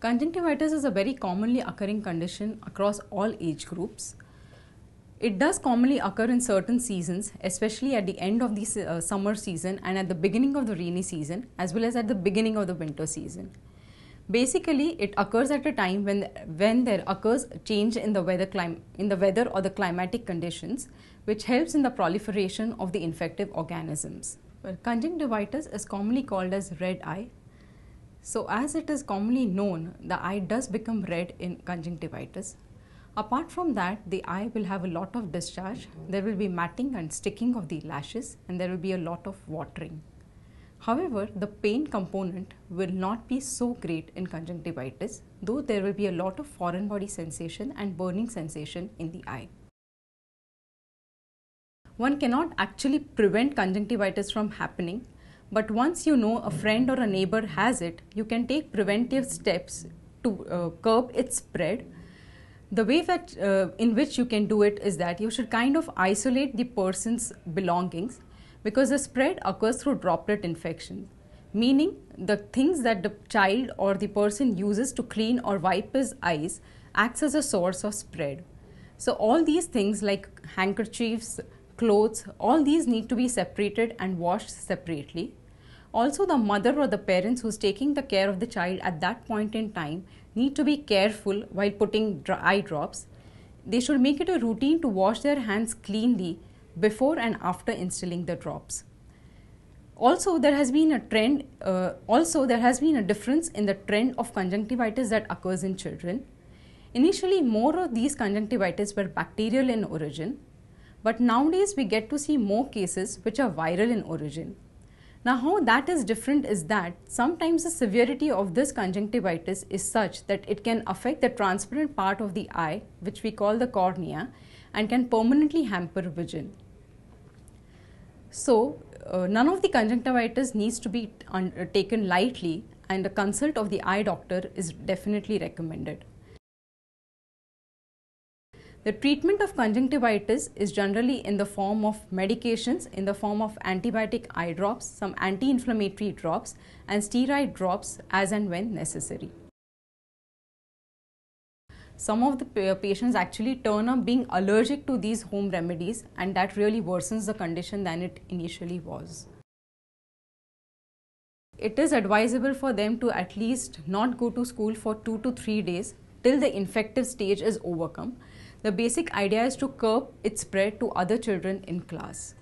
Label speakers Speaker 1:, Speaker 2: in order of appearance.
Speaker 1: Conjunctivitis is a very commonly occurring condition across all age groups. It does commonly occur in certain seasons, especially at the end of the summer season and at the beginning of the rainy season, as well as at the beginning of the winter season. Basically, it occurs at a time when there occurs change in the weather or the climatic conditions, which helps in the proliferation of the infective organisms. Well, conjunctivitis is commonly called as red eye. So, as it is commonly known, the eye does become red in conjunctivitis. Apart from that, the eye will have a lot of discharge, there will be matting and sticking of the lashes, and there will be a lot of watering. However, the pain component will not be so great in conjunctivitis, though there will be a lot of foreign body sensation and burning sensation in the eye. One cannot actually prevent conjunctivitis from happening, but once you know a friend or a neighbor has it, you can take preventive steps to curb its spread. The way that in which you can do it is that you should kind of isolate the person's belongings, because the spread occurs through droplet infection, meaning the things that the child or the person uses to clean or wipe his eyes acts as a source of spread. So all these things like handkerchiefs, clothes, all these need to be separated and washed separately. Also, the mother or the parents who's taking the care of the child at that point in time need to be careful while putting eye drops. They should make it a routine to wash their hands cleanly before and after instilling the drops. Also, there has been a difference in the trend of conjunctivitis that occurs in children. Initially, more of these conjunctivitis were bacterial in origin, but nowadays we get to see more cases which are viral in origin. Now, how that is different is that sometimes the severity of this conjunctivitis is such that it can affect the transparent part of the eye, which we call the cornea, and can permanently hamper vision. So, none of the conjunctivitis needs to be taken lightly, and a consult of the eye doctor is definitely recommended. The treatment of conjunctivitis is generally in the form of medications, in the form of antibiotic eye drops, some anti-inflammatory drops, and steroid drops as and when necessary. Some of the patients actually turn up being allergic to these home remedies, and that really worsens the condition than it initially was. It is advisable for them to at least not go to school for 2 to 3 days till the infective stage is overcome. The basic idea is to curb its spread to other children in class.